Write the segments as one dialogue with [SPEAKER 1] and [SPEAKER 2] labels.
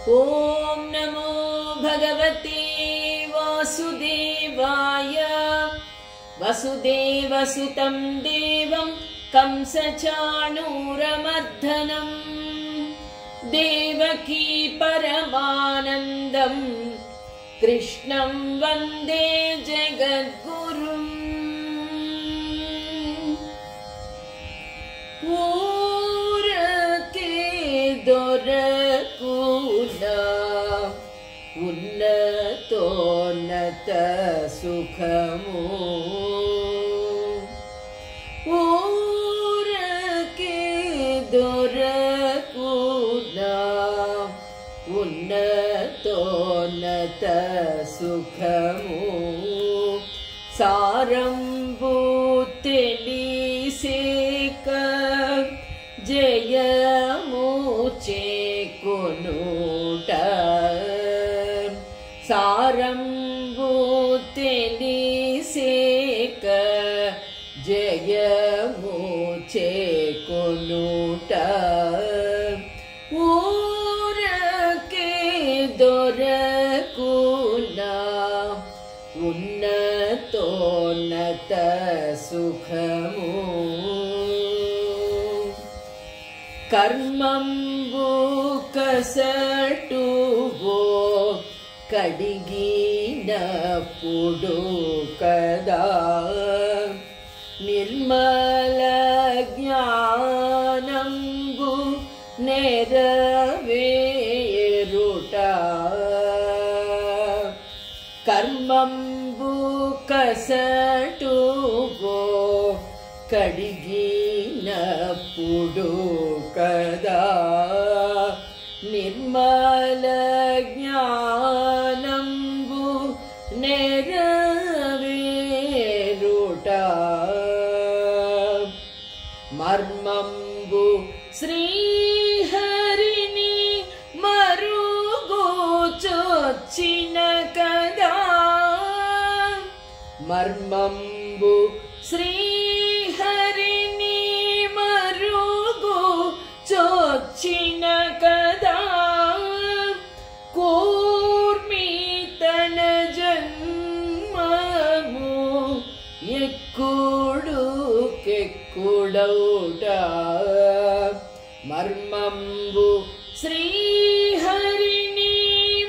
[SPEAKER 1] ओम नमो भगवते वासुदेवाय। वसुदेवसुतं देवं कंसचाणूरमर्दनं देवकी परमानन्दं कृष्णं वन्दे जगद्गुरुम्। ఊరకే దొరకునా ఉన్నతోన్నత సుఖము, ఊరకే దొరకునా ఉన్నతోన్నత సుఖము, సారంబు తెలిసేక జయము చేకొనుట, సారంబు తెలిసేక జయము చేకొనుట, ఊరకే దొరకునా ఉన్నతోన్నత సుఖము, కర్మంబు కసటువో కడిగినప్పుడు కదా, నిర్మల జ్ఞానంబు నెరవేరుట, కర్మంబు కసటువో కడిగినప్పుడు కదా, నిర్మల జ్ఞానంబు నెరవేరుట, మర్మంబు శ్రీహరిని మరుగుచొచ్చిన కదా, మర్మంబు శ్రీహరిని మరుగుచొచ్చిన కదా, కూర్మి తన జన్మము ఎక్కుడుకెక్కుడౌట, మర్మంబు శ్రీహరిని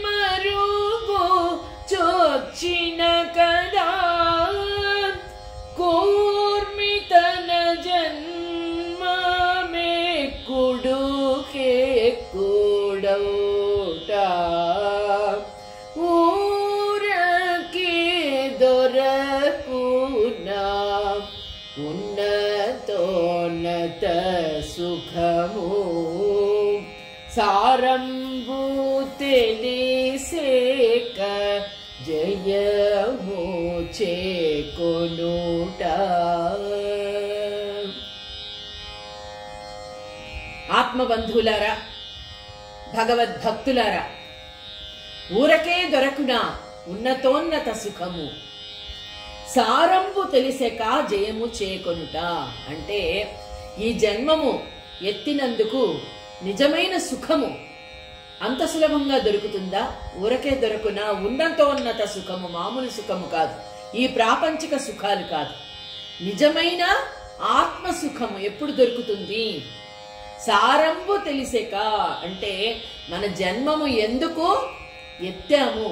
[SPEAKER 1] మరుగుచొచ్చిన కదా, కూర్మి తన జన్మమెక్కుడుకెక్కుడౌట, ఊరకే దొరకునా ఉన్నతోన్నత సుఖము, సారంబు తెలిసేక జయము చేకొనుట. ఆత్మబంధువులారా, భగవద్భక్తులారా, ఊరకే దొరకునా ఉన్నతోన్నత సుఖము, సారంబు తెలిసాక జయము చేకొనుట అంటే ఈ జన్మము ఎత్తినందుకు నిజమైన సుఖము అంత సులభంగా దొరుకుతుందా? ఊరకే దొరకునా ఉన్నతోన్నత సుఖము, మామూలు సుఖము కాదు, ఈ ప్రాపంచిక సుఖాలు కాదు, నిజమైన ఆత్మ సుఖము ఎప్పుడు దొరుకుతుంది? సారంబు తెలిసాక అంటే మన జన్మము ఎందుకు ఎత్తాము,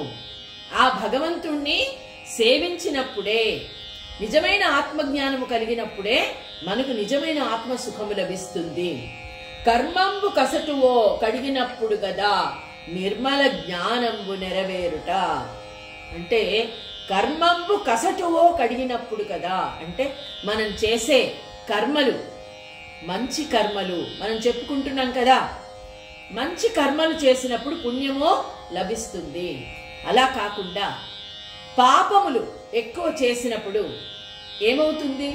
[SPEAKER 1] ఆ భగవంతుణ్ణి సేవించినప్పుడే, నిజమైన ఆత్మజ్ఞానము కలిగినప్పుడే మనకు నిజమైన ఆత్మ సుఖము లభిస్తుంది. కర్మంబు కసటువో కడిగినప్పుడు కదా నిర్మల జ్ఞానంబు నెరవేరుట అంటే, కర్మంబు కసటువో కడిగినప్పుడు కదా అంటే మనం చేసే కర్మలు, మంచి కర్మలు మనం చెప్పుకుంటున్నాం కదా, మంచి కర్మలు చేసినప్పుడు పుణ్యమో లభిస్తుంది. అలా కాకుండా పాపములు ఎక్కువ చేసినప్పుడు ఏమవుతుంది?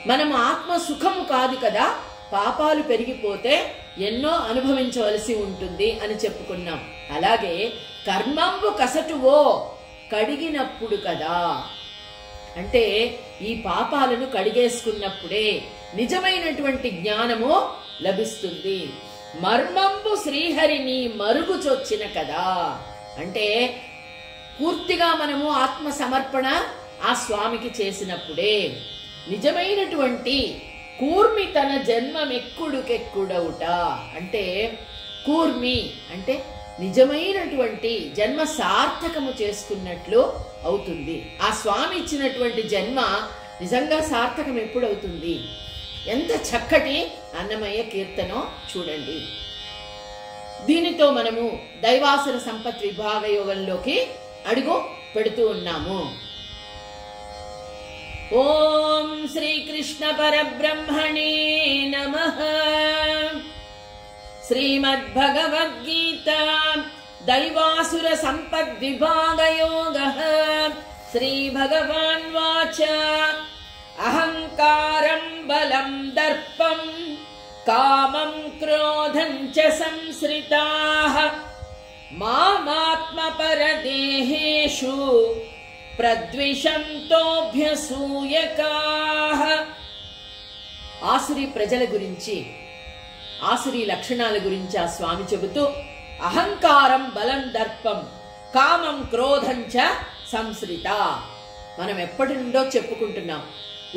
[SPEAKER 1] మనం ఆత్మ సుఖము కాదు కదా, పాపాలు పెరిగిపోతే ఎన్నో అనుభవించవలసి ఉంటుంది అని చెప్పుకున్నాం. అలాగే కర్మంబు కసటువో కడిగినప్పుడు కదా అంటే ఈ పాపాలను కడిగేసుకున్నప్పుడే నిజమైనటువంటి జ్ఞానము లభిస్తుంది. మర్మంబు శ్రీహరిని మరుగుచొచ్చిన కదా. అంటే పూర్తిగా మనము ఆత్మ సమర్పణ ఆ స్వామికి చేసినప్పుడే నిజమైనటువంటి కూర్మి తన జన్మమెక్కుడుకెక్కుడవుట. అంటే కూర్మి అంటే నిజమైనటువంటి జన్మ సార్థకము చేసుకున్నట్లు అవుతుంది. ఆ స్వామి ఇచ్చినటువంటి జన్మ నిజంగా సార్థకం ఎప్పుడవుతుంది? ఎంత చక్కటి అన్నమయ్య కీర్తనో చూడండి. దీనితో మనము దైవాసుర సంపత్ విభాగ యోగంలోకి అడుగు పెడుతూ ఉన్నాము. ఓం శ్రీకృష్ణ పరబ్రహ్మణే నమః. శ్రీమద్భగవద్గీత దైవాసుర సంపద్ విభాగ యోగః. శ్రీ భగవాన్ వాచ అహంకారం బలం దర్పం కామం క్రోధం చ సంశ్రితాః మామాత్మపరదేహేషు ప్రద్విషంతోభ్యసూయకాః. ఆసురీ ప్రజల గురించి, ఆసురీ లక్షణాల గురించి ఆ స్వామి చెబుతూ అహంకారం బలం దర్పం కామం క్రోధం చ సంశ్రిత. మనం ఎప్పటి నుండో చెప్పుకుంటున్నాం,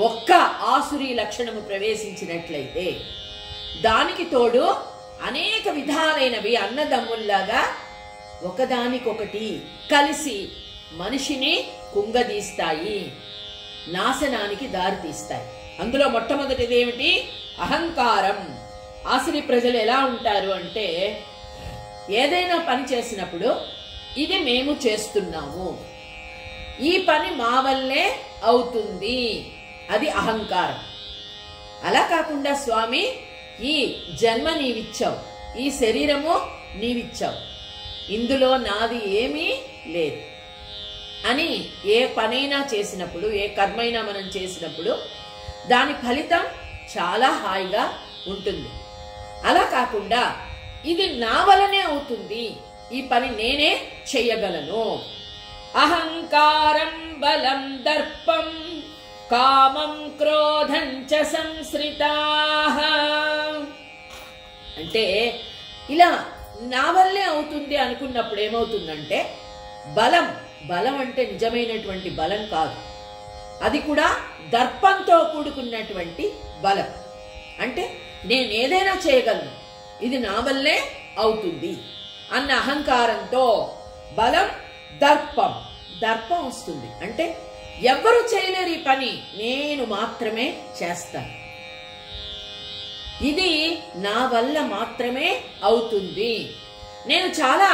[SPEAKER 1] ఒక్క ఆసురీ లక్షణము ప్రవేశించినట్లయితే దానికి తోడు అనేక విధాలైనవి అన్నదమ్ముల్లాగా ఒకదానికొకటి కలిసి మనిషిని కుంగదీస్తాయి, నాశనానికి దారితీస్తాయి. అందులో మొట్టమొదటిది ఏమిటి? అహంకారం. ఆసురీ ప్రజలు ఎలా ఉంటారు అంటే, ఏదైనా పని చేసినప్పుడు ఇది మేము చేస్తున్నాము, ఈ పని మా వల్లే అవుతుంది, అది అహంకారం. అలా కాకుండా స్వామి ఈ జన్మ నీవిచ్చావు, ఈ శరీరము నీవిచ్చావు, ఇందులో నాది ఏమీ లేదు అని ఏ పనైనా చేసినప్పుడు, ఏ కర్మైనా మనం చేసినప్పుడు దాని ఫలితం చాలా హాయిగా ఉంటుంది. అలా కాకుండా ఇది నా వలనే అవుతుంది, ఈ పని నేనే చెయ్యగలను. అహంకారం బలం దర్పం కామం క్రోధం చ సంశ్రితాః. అంటే ఇలా నా వల్లే అవుతుంది అనుకున్నప్పుడు ఏమవుతుందంటే, బలం బలం అంటే నిజమైనటువంటి బలం కాదు, అది కూడా దర్పంతో కూడుకున్నటువంటి బలం. అంటే నేను ఏదైనా చేయగలను, ఇది నా వల్లే అవుతుంది అన్న అహంకారంతో బలం దర్పం, దర్పం వస్తుంది. అంటే ఎవ్వరూ చేయలేరు ఈ పని, నేను మాత్రమే చేస్తాను, ఇది నా వల్ల మాత్రమే అవుతుంది, నేను చాలా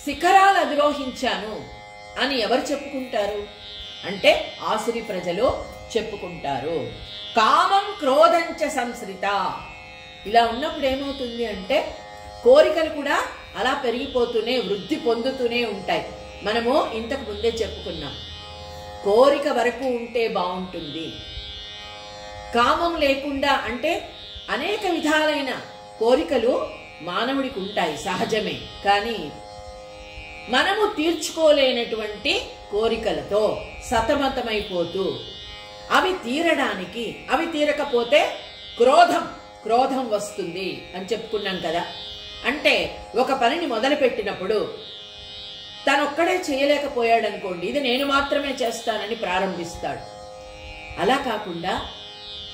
[SPEAKER 1] శిఖరాలు అధిరోహించాను అని ఎవరు చెప్పుకుంటారు అంటే ఆసురీ ప్రజలు చెప్పుకుంటారు. కామం క్రోధం చ సంశ్రిత. ఇలా ఉన్నప్పుడు ఏమవుతుంది అంటే కోరికలు కూడా అలా పెరిగిపోతూనే వృద్ధి పొందుతూనే ఉంటాయి. మనము ఇంతకు ముందే చెప్పుకున్నాం, కోరిక వరకు ఉంటే బాగుంటుంది, కామం లేకుండా. అంటే అనేక విధాలైన కోరికలు మానవుడికి ఉంటాయి, సహజమే. కానీ మనము తీర్చుకోలేనటువంటి కోరికలతో సతమతమైపోతూ అవి తీరడానికి, అవి తీరకపోతే క్రోధం వస్తుంది అని చెప్పుకున్నాం కదా. అంటే ఒక పనిని మొదలుపెట్టినప్పుడు తనొక్కడే చేయలేకపోయాడు అనుకోండి, ఇది నేను మాత్రమే చేస్తానని ప్రారంభిస్తాడు. అలా కాకుండా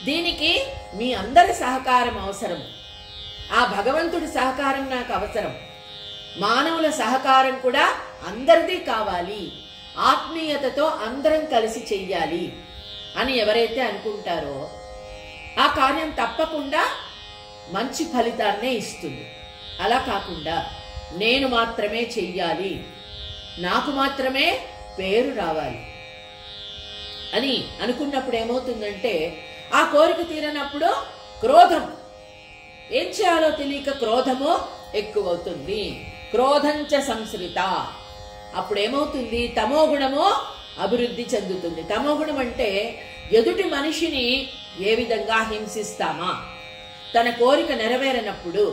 [SPEAKER 1] దీనికి మీ అందరి సహకారం అవసరం, ఆ భగవంతుడి సహకారం నాకు అవసరం, మానవుల సహకారం కూడా అందరిది కావాలి, ఆత్మీయతతో అందరం కలిసి చెయ్యాలి అని ఎవరైతే అనుకుంటారో ఆ కార్యం తప్పకుండా మంచి ఫలితాన్నే ఇస్తుంది. అలా కాకుండా నేను మాత్రమే చెయ్యాలి, నాకు మాత్రమే పేరు రావాలి అని అనుకున్నప్పుడు ఏమవుతుందంటే ఆ కోరిక తీరనప్పుడు క్రోధం, ఏం చేయాలో తెలియక క్రోధము ఎక్కువవుతుంది. క్రోధం చ సంశ్రిత. అప్పుడేమవుతుంది? తమోగుణము అభివృద్ధి చెందుతుంది. తమోగుణం అంటే ఎదుటి మనిషిని ఏ విధంగా హింసిస్తామా, తన కోరిక నెరవేరనప్పుడు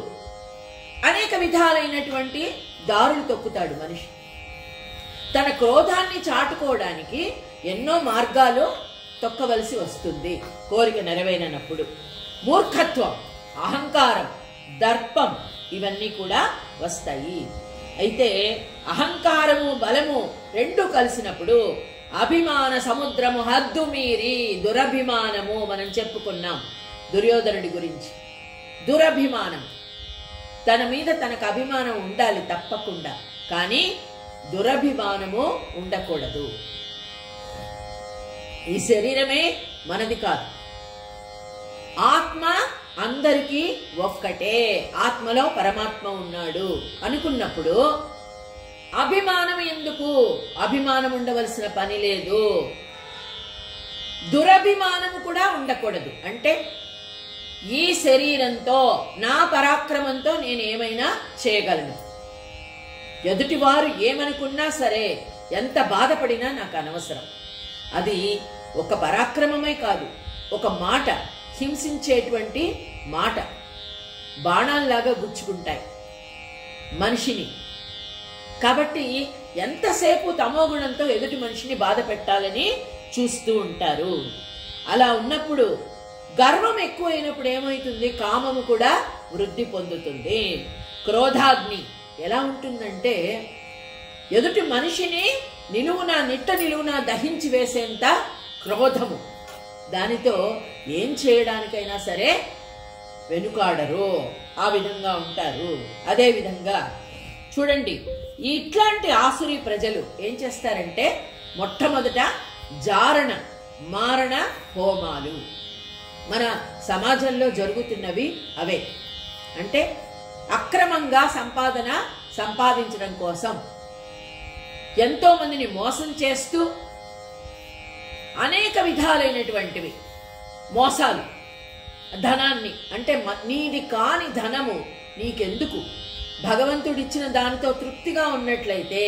[SPEAKER 1] అనేక విధాలైనటువంటి దారులు తొక్కుతాడు మనిషి. తన క్రోధాన్ని చాటుకోవడానికి ఎన్నో మార్గాలు తొక్కవలసి వస్తుంది కోరిక నెరవేరనప్పుడు. మూర్ఖత్వం, అహంకారం దర్పం ఇవన్నీ కూడా వస్తాయి. అయితే అహంకారము బలము రెండు కలిసినప్పుడు అభిమాన సముద్రము హద్దు మీరి దురభిమానము మనం చెప్పుకున్నాం దుర్యోధనుడి గురించి. దురభిమానం, తన మీద తనకు అభిమానం ఉండాలి తప్పకుండా, కానీ దురభిమానము ఉండకూడదు. ఈ శరీరమే మనది కాదు, ఆత్మ అందరికీ ఒక్కటే, ఆత్మలో పరమాత్మ ఉన్నాడు అనుకున్నప్పుడు అభిమానం ఎందుకు? అభిమానం ఉండవలసిన పని లేదు. దురభిమానము కూడా ఉండకూడదు. అంటే ఈ శరీరంతో నా పరాక్రమంతో నేను ఏమైనా చేయగలను, ఎదుటివారు ఏమనుకున్నా సరే, ఎంత బాధపడినా నాకు అనవసరం. అది ఒక పరాక్రమమే కాదు, ఒక మాట, హింసించేటువంటి మాట బాణాల్లాగా గుచ్చుకుంటాయి మనిషిని. కాబట్టి ఎంతసేపు తమోగుణంతో ఎదుటి మనిషిని బాధ పెట్టాలని చూస్తూ ఉంటారు. అలా ఉన్నప్పుడు గర్వం ఎక్కువైనప్పుడు ఏమవుతుంది? కామము కూడా వృద్ధి పొందుతుంది. క్రోధాగ్ని ఎలా ఉంటుందంటే ఎదుటి మనిషిని నిలువునా నిట్ట నిలువునా దహించి వేసేంత క్రోధము. దానితో ఏం చేయడానికైనా సరే వెనుకాడరు, ఆ విధంగా ఉంటారు. అదే విధంగా చూడండి, ఇట్లాంటి ఆసురీ ప్రజలు ఏం చేస్తారంటే మొట్టమొదట జారణ మారణ హోమాలు మన సమాజంలో జరుగుతున్నవి అవే. అంటే అక్రమంగా సంపాదించడం కోసం ఎంతో మందిని మోసం చేస్తూ అనేక విధాలైనటువంటివి మోసాలు, ధనాన్ని, అంటే నీది కాని ధనము నీకెందుకు, భగవంతుడిచ్చిన దానితో తృప్తిగా ఉన్నట్లయితే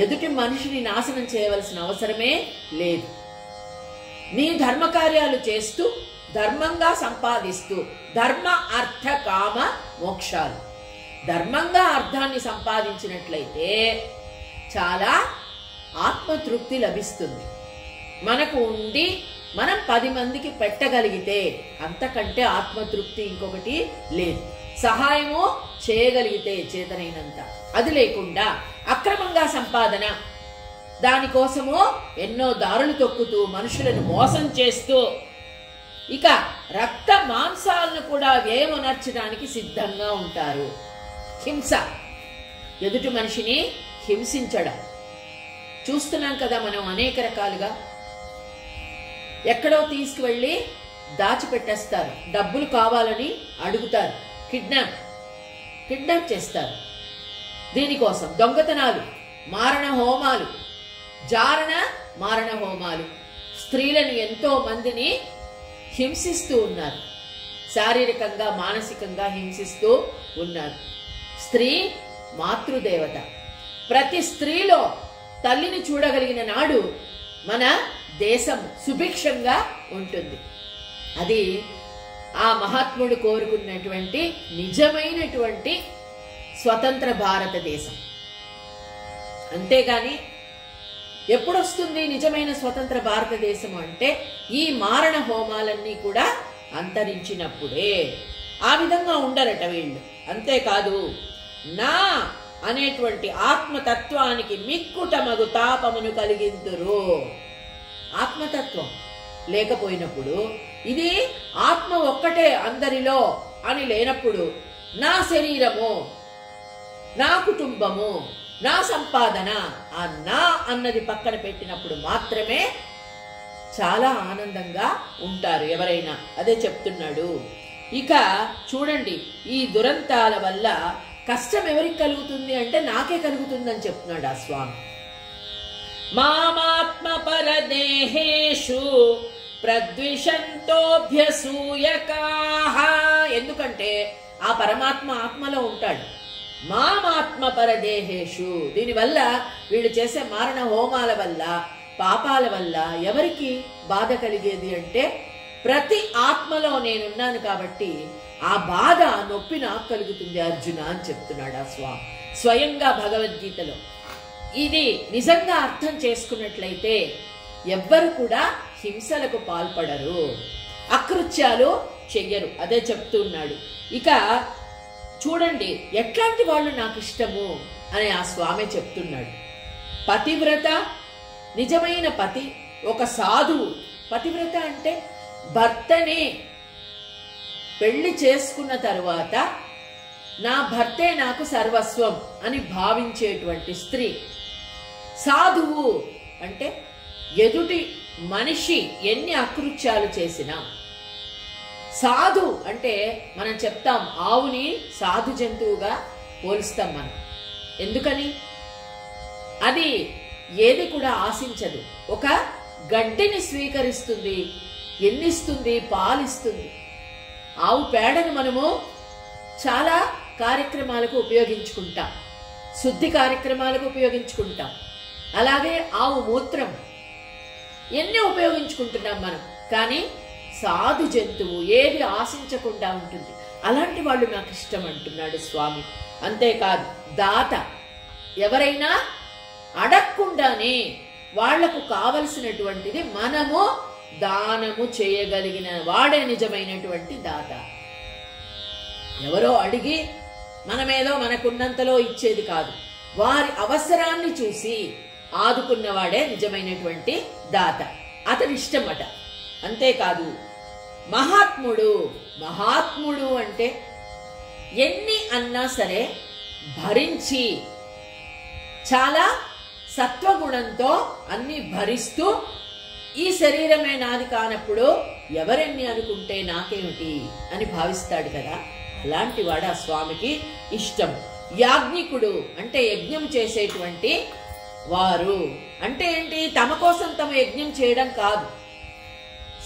[SPEAKER 1] ఎదుటి మనిషిని నాశనం చేయవలసిన అవసరమే లేదు. నీ ధర్మకార్యాలు చేస్తూ ధర్మంగా సంపాదిస్తూ, ధర్మ అర్థ కామ మోక్షాలు, ధర్మంగా అర్థాన్ని సంపాదించినట్లయితే చాలా ఆత్మతృప్తి లభిస్తుంది. మనకు ఉండి మనం 10 మందికి పెట్టగలిగితే అంతకంటే ఆత్మతృప్తి ఇంకొకటి లేదు. సహాయము చేయగలిగితే చేతనైనంత, అది లేకుండా అక్రమంగా సంపాదన, దానికోసము ఎన్నో దారులు తొక్కుతూ మనుషులను మోసం చేస్తూ ఇక రక్త మాంసాలను కూడా వ్యయమునర్చడానికి సిద్ధంగా ఉంటారు. హింస, ఎదుటి మనిషిని హింసించడం చూస్తున్నాం కదా మనం అనేక రకాలుగా. ఎక్కడో తీసుకువెళ్ళి దాచిపెట్టేస్తారు, డబ్బులు కావాలని అడుగుతారు, కిడ్నాప్ చేస్తారు. దీనికోసం దొంగతనాలు, మారణ హోమాలు, జారణ మారణ హోమాలు, స్త్రీలను ఎంతో మందిని హింసిస్తూ ఉన్నారు, శారీరకంగా మానసికంగా హింసిస్తూ ఉన్నారు. స్త్రీ మాతృదేవత, ప్రతి స్త్రీలో తల్లిని చూడగలిగిన నాడు మన దేశం సుభిక్షంగా ఉంటుంది. అది ఆ మహాత్ముడు కోరుకున్నటువంటి నిజమైనటువంటి స్వతంత్ర భారతదేశం. అంతేగాని ఎప్పుడొస్తుంది నిజమైన స్వతంత్ర భారతదేశం అంటే ఈ మారణ హోమాలన్నీ కూడా అంతరించినప్పుడే. ఆ విధంగా ఉండరట వీళ్ళు. అంతేకాదు, నా అనేటువంటి ఆత్మతత్వానికి మిక్కుటమగు తాపమును కలిగింతురు. ఆత్మతత్వం లేకపోయినప్పుడు, ఇది ఆత్మ ఒక్కటే అందరిలో అని లేనప్పుడు, నా శరీరము, నా కుటుంబము, నా సంపాదన, ఆ నా అన్నది పక్కన పెట్టినప్పుడు మాత్రమే చాలా ఆనందంగా ఉంటారు ఎవరైనా. అదే చెప్తున్నాడు. ఇక చూడండి, ఈ దురంతాల వల్ల కష్టం ఎవరికి కలుగుతుంది అంటే నాకే కలుగుతుందని చెప్తున్నాడు ఆ స్వామి. మామాత్మ పరదేహేషు ప్రద్విషంతోభ్యసూయకాః. ఎందుకంటే ఆ పరమాత్మ ఆత్మలో ఉంటాడు. మామాత్మ పరదేహేషు, దీనివల్ల వీళ్ళు చేసే మారణ హోమాల వల్ల, పాపాల వల్ల ఎవరికి బాధ కలిగేది అంటే ప్రతి ఆత్మలో నేనున్నాను కాబట్టి ఆ బాధ, నొప్పి నాకు కలుగుతుంది అర్జున అని చెప్తున్నాడు ఆ స్వామి స్వయంగా భగవద్గీతలో. ఇది నిజంగా అర్థం చేసుకున్నట్లయితే ఎవ్వరు కూడా హింసలకు పాల్పడరు, అకృత్యాలు చెయ్యరు. అదే చెప్తున్నాడు. ఇక చూడండి ఎట్లాంటి వాళ్ళు నాకు ఇష్టము అని ఆ స్వామి చెప్తున్నాడు. పతివ్రత, నిజమైన పతి, ఒక సాధువు. పతివ్రత అంటే భర్తని పెళ్లి చేసుకున్న తరువాత నా భర్తే నాకు సర్వస్వం అని భావించేటువంటి స్త్రీ. సాధువు అంటే ఎదుటి మనిషి ఎన్ని అకృత్యాలు చేసినా, సాధు అంటే మనం చెప్తాం ఆవుని సాధు జంతువుగా పోలుస్తాం మనం. ఎందుకని? అది ఏది కూడా ఆశించదు. ఒక గడ్డిని స్వీకరిస్తుంది, ఎన్నిస్తుంది, పాలిస్తుంది. ఆవు పేడను మనము చాలా కార్యక్రమాలకు ఉపయోగించుకుంటాం, శుద్ధి కార్యక్రమాలకు ఉపయోగించుకుంటాం. అలాగే ఆవు మూత్రం ఎన్ని ఉపయోగించుకుంటున్నాం మనం. కానీ సాధు జంతువు ఏది ఆశించకుండా ఉంటుంది. అలాంటి వాళ్ళు నాకు ఇష్టం అంటున్నాడు స్వామి. అంతేకాదు దాత, ఎవరైనా అడగకుండానే వాళ్లకు కావలసినటువంటిది మనము దానము చేయగలిగిన వాడే నిజమైనటువంటి దాత. ఎవరో అడిగి మనమేదో మనకున్నంతలో ఇచ్చేది కాదు, వారి అవసరాన్ని చూసి ఆదుకున్నవాడే నిజమైనటువంటి దాత. అతడి ఇష్టమట. అంతేకాదు మహాత్ముడు. మహాత్ముడు అంటే ఎన్ని అన్నా సరే భరించి, చాలా సత్వగుణంతో అన్ని భరిస్తూ, ఈ శరీరమే నాది కానప్పుడు ఎవరెన్ని అనుకుంటే నాకేమిటి అని భావిస్తాడు కదా. అలాంటి వాడు ఆ స్వామికి ఇష్టం. యాజ్ఞికుడు అంటే యజ్ఞం చేసేటువంటి వారు. అంటే ఏంటి? తమ కోసం తమ యజ్ఞం చేయడం కాదు.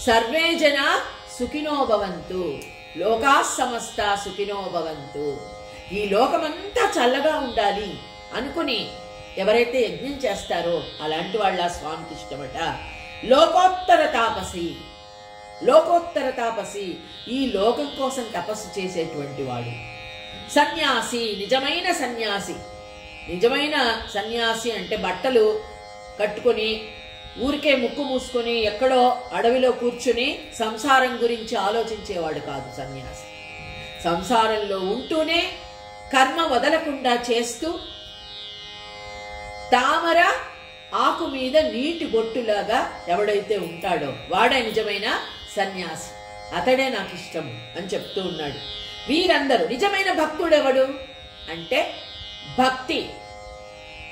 [SPEAKER 1] సర్వే జన సుఖినో భవంతు, లోకా సమస్త సుఖినో భవంతు. ఈ లోకమంతా చల్లగా ఉండాలి అనుకుని ఎవరైతే యజ్ఞం చేస్తారో అలాంటి వాళ్ళ స్వామికి ఇష్టమట. లోకోత్తర తాపసి. లోకోత్తర తాపసి ఈ లోకం కోసం తపస్సు చేసేటువంటి వాడు. సన్యాసి, నిజమైన సన్యాసి. నిజమైన సన్యాసి అంటే బట్టలు కట్టుకొని ఊరికే ముక్కు మూసుకొని ఎక్కడో అడవిలో కూర్చుని సంసారం గురించి ఆలోచించేవాడు కాదు సన్యాసి. సంసారంలో ఉంటూనే కర్మ వదలకుండా చేస్తూ తామర ఆకు మీద నీటి బొట్టులాగా ఎవడైతే ఉంటాడో వాడే నిజమైన సన్యాసి. అతడే నాకు ఇష్టం అని చెప్తూ ఉన్నాడు. వీరందరూ నిజమైన భక్తుడెవడు అంటే భక్తి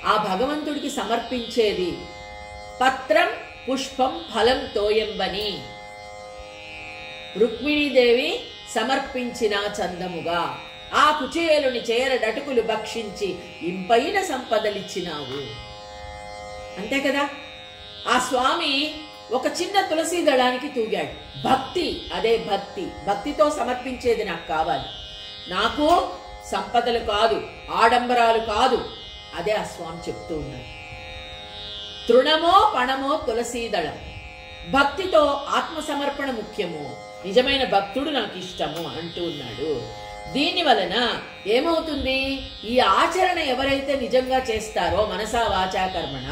[SPEAKER 1] ఆ భగవంతుడికి సమర్పించేది పత్రం పుష్పం ఫలం తోయంబని రుక్మిణీదేవి సమర్పించిన చందముగా ఆ కుచేలుని చేరడటుకులు భక్షించి ఇంపైన సంపదలిచ్చినావు. అంతే కదా. ఆ స్వామి ఒక చిన్న తులసి దళానికి తూగాడు. భక్తి, అదే భక్తి. భక్తితో సమర్పించేది నాకు కావాలి. నాకు సంపదలు కాదు, ఆడంబరాలు కాదు. అదే ఆ స్వామి చెప్తూ ఉన్నాడు. తృణమో పణమో తులసీ దళం. భక్తితో ఆత్మసమర్పణ ముఖ్యము. నిజమైన భక్తుడు నాకు ఇష్టము అంటూ ఉన్నాడు. దీని వలన ఏమవుతుంది? ఈ ఆచరణ ఎవరైతే నిజంగా చేస్తారో మనసా వాచా కర్మణ,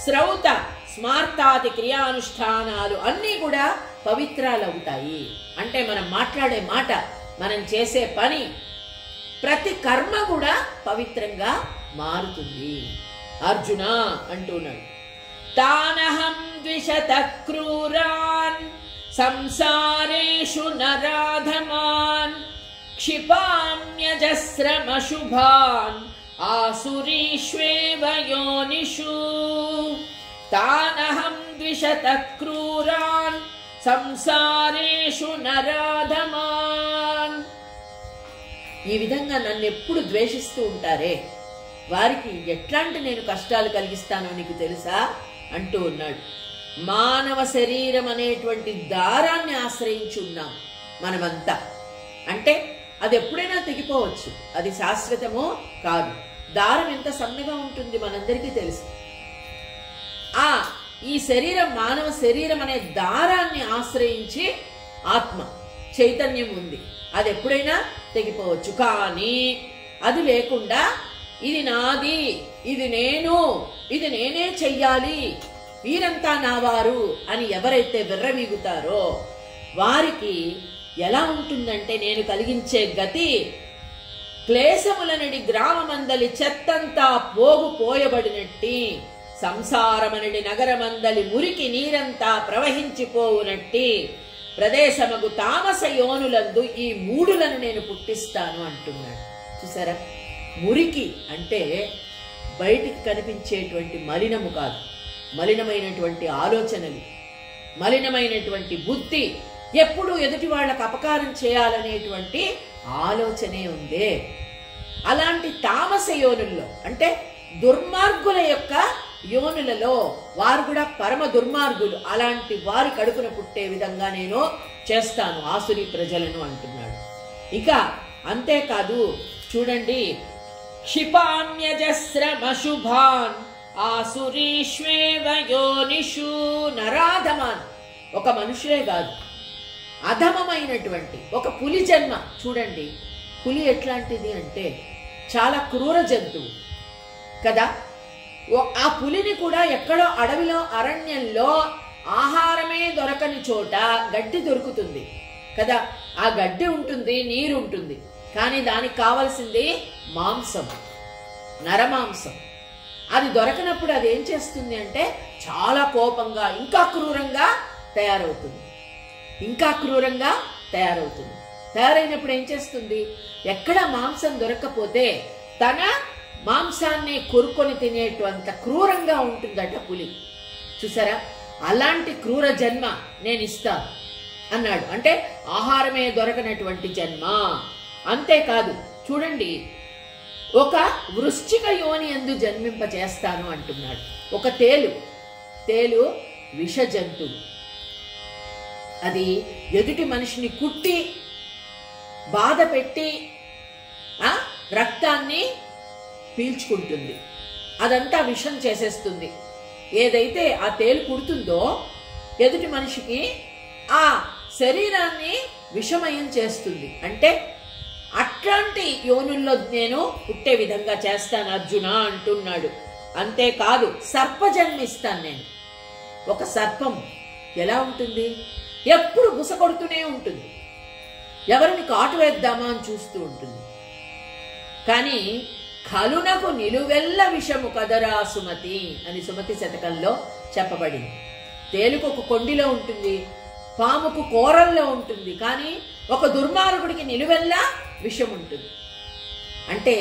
[SPEAKER 1] శ్రౌత స్మార్తాది క్రియానుష్ఠానాలు అన్నీ కూడా పవిత్రాలవుతాయి. అంటే మనం మాట్లాడే మాట, మనం చేసే పని, ప్రతి కర్మ కూడా పవిత్రంగా మారుతుంది. అర్జున అంటున్నాడు, తానహం ద్విషత క్రూరాన్ సంసారేషు నరాధమాన్ క్షిపామ్యజస్రమశుభాన్ ఆసురీష్వేవ యోనిషు. తానహం ద్విషత క్రూరాన్ సంసారేషు నరాధమాన్. ఈ విధంగా నన్ను ఎప్పుడు ద్వేషిస్తూ ఉంటారే వారికి ఎట్లాంటి నేను కష్టాలు కలిగిస్తానో నీకు తెలుసా అంటూ ఉన్నాడు. మానవ శరీరం అనేటువంటి దారాన్ని ఆశ్రయించి ఉన్నాం మనమంతా. అంటే అది ఎప్పుడైనా తెగిపోవచ్చు, అది శాశ్వతమో కాదు. దారం ఎంత సన్నగా ఉంటుంది మనందరికీ తెలుసు. ఈ శరీరం, మానవ శరీరం అనే దారాన్ని ఆశ్రయించి ఆత్మ చైతన్యం ఉంది. అది ఎప్పుడైనా తెగిపోవచ్చు. కానీ అది లేకుండా ఇది నాది, ఇది నేను, ఇది నేనే చెయ్యాలి, వీరంతా నా వారు అని ఎవరైతే విర్రవీగుతారో వారికి ఎలా ఉంటుందంటే నేను కలిగించే గతి క్లేశములనడి గ్రామమందలి చెత్తంతా పోగు పోయబడినట్టి, సంసారమనడి నగరమందలి మురికి నీరంతా ప్రవహించిపోవునట్టి ప్రదేశమగు తామస యోనులందు ఈ మూడులను నేను పుట్టిస్తాను అంటున్నాడు. చూసారా, మురికి అంటే బయటికి కనిపించేటువంటి మలినము కాదు, మలినమైనటువంటి ఆలోచనలు, మలినమైనటువంటి బుద్ధి, ఎప్పుడు ఎదుటి వాళ్ళకు అపకారం చేయాలనేటువంటి ఆలోచనే ఉందే. అలాంటి తామస యోనుల్లో అంటే దుర్మార్గుల యొక్క యోనులలో వారు కూడా పరమ దుర్మార్గులు, అలాంటి వారి కడుపున పుట్టే విధంగా నేను చేస్తాను ఆసురి ప్రజలను అంటున్నాడు. ఇక అంతేకాదు చూడండి, క్షిపామ్యజస్రమశుభాన్ ఆసురీష్వేవ యోనిషు నరాధమాన్. ఒక మనుషులే కాదు, అధమమైనటువంటి ఒక పులి జన్మ. చూడండి, పులి ఎట్లాంటిది అంటే చాలా క్రూర జంతువు కదా. ఆ పులిని కూడా ఎక్కడో అడవిలో అరణ్యంలో ఆహారమే దొరకని చోట గడ్డి దొరుకుతుంది కదా. ఆ గడ్డి ఉంటుంది, నీరు ఉంటుంది, కానీ దానికి కావలసింది మాంసం, నరమాంసం. అది దొరకనప్పుడు అది ఏం చేస్తుంది అంటే చాలా కోపంగా ఇంకా క్రూరంగా తయారవుతుంది, ఇంకా క్రూరంగా తయారవుతుంది. తయారైనప్పుడు ఏం చేస్తుంది, ఎక్కడ మాంసం దొరకకపోతే తన మాంసాన్ని కొరుకొని తినేటువంటి క్రూరంగా ఉంటుందట పులి. చూసారా, అలాంటి క్రూర జన్మ నేను ఇస్తాను అన్నాడు. అంటే ఆహారమే దొరకనటువంటి జన్మ. అంతేకాదు చూడండి, ఒక వృశ్చిక యోని యందు జన్మింప చేస్తాను అంటున్నాడు. ఒక తేలు విష జంతువు. అది ఎదుటి మనిషిని కుట్టి బాధ పెట్టి రక్తాన్ని పీల్చుకుంటుంది, అదంతా విషం చేసేస్తుంది. ఏదైతే ఆ తేలు కుడుతుందో ఎదుటి మనిషికి ఆ శరీరాన్ని విషమయం చేస్తుంది. అంటే అట్లాంటి యోనుల్లో నేను పుట్టే విధంగా చేస్తాను అర్జున అంటున్నాడు. అంతేకాదు సర్ప జన్మిస్తాను నేను. ఒక సర్పం ఎలా ఉంటుంది, ఎప్పుడు బుస కొడుతూనే ఉంటుంది, ఎవరిని కాటు వేద్దామా అని చూస్తూ ఉంటుంది. కానీ కలునకు నిలువెల్ల విషము కదరా సుమతి అని సుమతి శతకంలో చెప్పబడింది. తేలుకు ఒక కొండిలో ఉంటుంది, పాముకు కోరల్లో ఉంటుంది, కానీ ఒక దుర్మార్గుడికి నిలువెల్లా విషం ఉంటుంది. అంటే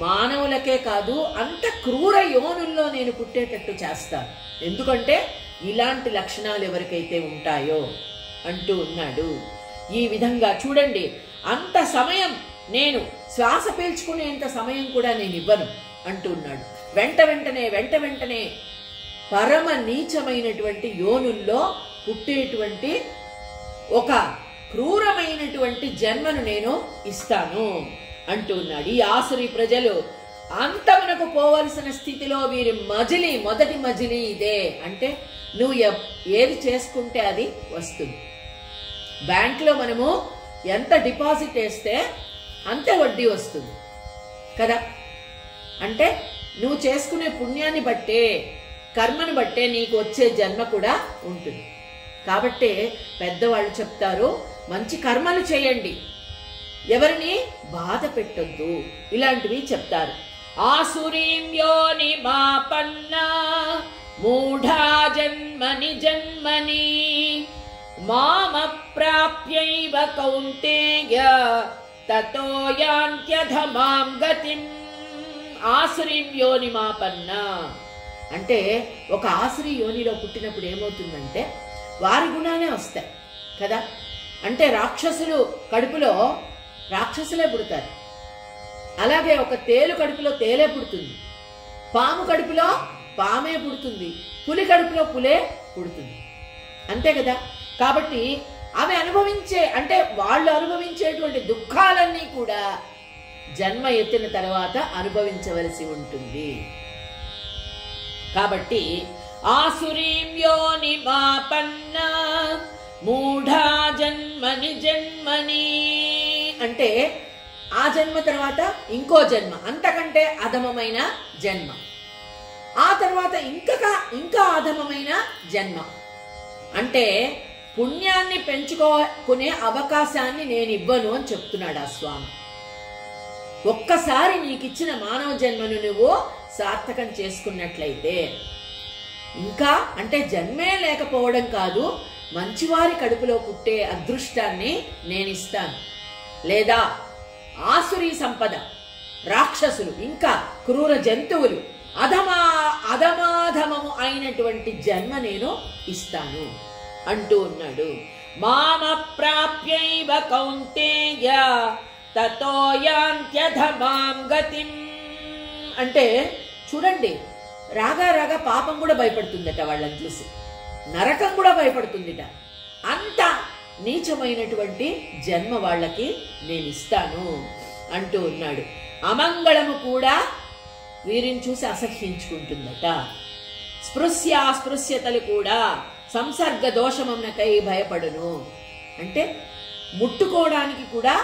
[SPEAKER 1] మానవులకే కాదు, అంత క్రూర యోనుల్లో నేను పుట్టేటట్టు చేస్తాను. ఎందుకంటే ఇలాంటి లక్షణాలు ఎవరికైతే ఉంటాయో అంటూ ఉన్నాడు. ఈ విధంగా చూడండి, అంత సమయం నేను శ్వాస పీల్చుకునేంత సమయం కూడా నేను ఇవ్వను అంటూ ఉన్నాడు. వెంట వెంటనే పరమ నీచమైనటువంటి యోనుల్లో పుట్టేటువంటి ఒక క్రూరమైనటువంటి జన్మను నేను ఇస్తాను అంటూ ఉన్నాడు. ఈ ఆసురి ప్రజలు అంతమునకు పోవలసిన స్థితిలో వీరి మొదటి మజిలీ ఇదే. అంటే నువ్వు ఏది చేసుకుంటే అది వస్తుంది. బ్యాంకులో మనము ఎంత డిపాజిట్ వేస్తే అంతే వడ్డీ వస్తుంది కదా. అంటే నువ్వు చేసుకునే పుణ్యాన్ని బట్టే, కర్మను బట్టే నీకు వచ్చే జన్మ కూడా ఉంటుంది. కాబట్టి పెద్దవాళ్ళు చెప్తారు, మంచి కర్మలు చేయండి, ఎవరిని బాధ పెట్టొద్దు, ఇలాంటివి చెప్తారు. ఆసురీం యోని మాపన్న మూఢా జన్మని జన్మని మామప్రాప్యైవ కౌంతేయ తతో యాంత్యధమాం గతిం. ఆసురీం యోని మాపన్న అంటే ఒక ఆసురి యోనిలో పుట్టినప్పుడు ఏమవుతుందంటే వారి గుణానే వస్తాయి కదా. అంటే రాక్షసులు కడుపులో రాక్షసులే పుడతారు, అలాగే ఒక తేలు కడుపులో తేలే పుడుతుంది, పాము కడుపులో పామే పుడుతుంది, పులి కడుపులో పులే పుడుతుంది, అంతే కదా. కాబట్టి అవి అంటే వాళ్ళు అనుభవించేటువంటి దుఃఖాలన్నీ కూడా జన్మ ఎత్తిన తర్వాత అనుభవించవలసి ఉంటుంది. కాబట్టి ఆసురీం యోని మాపన్న మూఢా జన్మని జన్మని అంటే ఆ జన్మ తర్వాత ఇంకో జన్మ, అంతకంటే అధమమైన జన్మ, ఆ తర్వాత ఇంకా అధమమైన జన్మ. అంటే పుణ్యాన్ని పెంచుకునే అవకాశాన్ని నేను ఇవ్వను అని చెప్తున్నాడు ఆ స్వామి. ఒక్కసారి నీకిచ్చిన మానవ జన్మను నువ్వు సార్థకం చేసుకున్నట్లయితే, ఇంకా అంటే జన్మే లేకపోవడం కాదు, మంచివారి కడుపులో పుట్టే అదృష్టాన్ని నేనిస్తాను. లేదా ఆసురీ సంపద, రాక్షసులు, ఇంకా క్రూర జంతువులు, అధమాధమము అయినటువంటి జన్మ నేను ఇస్తాను అంటూ ఉన్నాడు. మామ ప్రాప్యైవ కౌంతేయ తతో యాంత్యధమాం గతిం. అంటే చూడండి, రాగా రాగా పాపం కూడా భయపడుతుందట వాళ్ళని చూసి, నరకం కూడా భయపడుతుందిట. అంత నీచమైనటువంటి జన్మ వాళ్ళకి నేను ఇస్తాను అంటూ ఉన్నాడు. అమంగళము కూడా వీరిని చూసి అసహ్యించుకుంటుందట. స్పృశ్యతలు కూడా సంసర్గ దోషమునకై భయపడును. అంటే ముట్టుకోవడానికి కూడా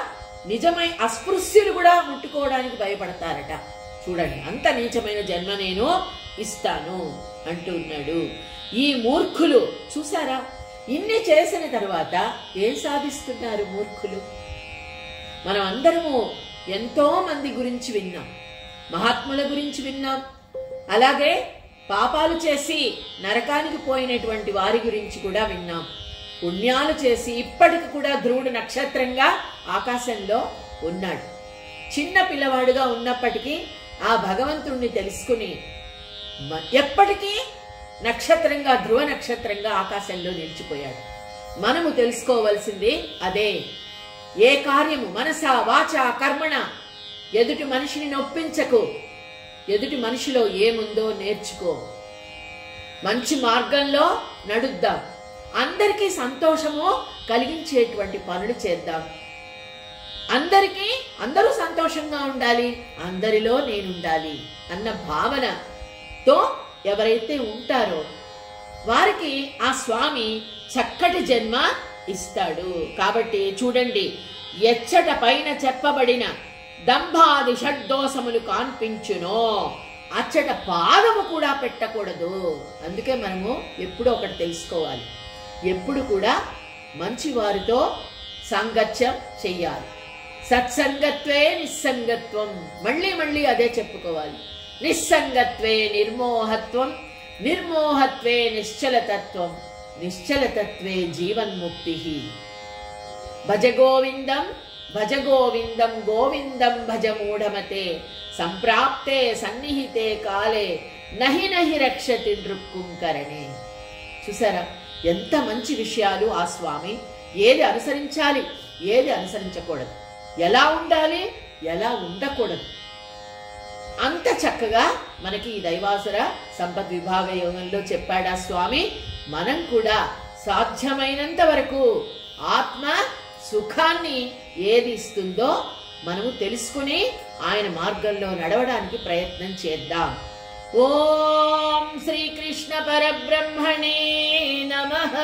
[SPEAKER 1] నిజమై అస్పృశ్యులు కూడా ముట్టుకోవడానికి భయపడతారట. చూడండి, అంత నీచమైన జన్మ నేను ఇస్తాను అంటూ ఉన్నాడు. ఈ మూర్ఖులు చూసారా, ఇన్ని చేసిన తర్వాత ఏం సాధిస్తున్నారు మూర్ఖులు? మనం అందరము ఎంతో మంది గురించి విన్నాం, మహాత్ముల గురించి విన్నాం, అలాగే పాపాలు చేసి నరకానికి పోయినటువంటి వారి గురించి కూడా విన్నాం. పుణ్యాలు చేసి ఇప్పటికి కూడా ధ్రువుడు నక్షత్రంగా ఆకాశంలో ఉన్నాడు. చిన్న పిల్లవాడుగా ఉన్నప్పటికీ ఆ భగవంతుణ్ణి తెలుసుకుని ఎప్పటికీ నక్షత్రంగా, ధ్రువ నక్షత్రంగా ఆకాశంలో నిలిచిపోయాడు. మనము తెలుసుకోవలసింది అదే. ఏ కార్యము మనస వాచ కర్మణ ఎదుటి మనిషిని నొప్పించకు, ఎదుటి మనిషిలో ఏముందో నేర్చుకో, మంచి మార్గంలో నడుద్దాం, అందరికీ సంతోషము కలిగించేటువంటి పనులు చేద్దాం, అందరూ సంతోషంగా ఉండాలి, అందరిలో నేనుండాలి అన్న భావనతో ఎవరైతే ఉంటారో వారికి ఆ స్వామి చక్కటి జన్మ ఇస్తాడు. కాబట్టి చూడండి, ఎచ్చట పైన చెప్పబడిన దంభాది షడ్దోషములు కాన్పించునో అచ్చట పాదము కూడా పెట్టకూడదు. అందుకే మనము ఎప్పుడూ ఒకటి తెలుసుకోవాలి, ఎప్పుడు కూడా మంచి వారితో సాంగత్యం చెయ్యాలి. సత్సంగత్వే నిస్సంగత్వం, మళ్ళీ మళ్ళీ అదే చెప్పుకోవాలి. నిస్సంగత్వే నిర్మోహత్వం, నిర్మోహత్వే నిశ్చలతత్వం, నిశ్చలతత్వే జీవన్ముక్తి. భజ గోవిందం భజ గోవిందం గోవిందం భజ మూఢమతే, సంప్రాప్తే సన్నిహితే కాలే నహి నహి రక్షతి నృక్కుంకరణే. చూసారా ఎంత మంచి విషయాలు ఆ స్వామి. ఏది అనుసరించాలి, ఏది అనుసరించకూడదు, ఎలా ఉండాలి, ఎలా ఉండకూడదు, అంత చక్కగా మనకి ఈ దైవాసుర సంపద్ విభాగ యోగంలో చెప్పాడా స్వామి. మనం కూడా సాధ్యమైనంత వరకు ఆత్మ సుఖాన్ని ఏది ఇస్తుందో మనము తెలుసుకుని ఆయన మార్గంలో నడవడానికి ప్రయత్నం చేద్దాం. ఓం శ్రీకృష్ణ పరబ్రహ్మణే నమః.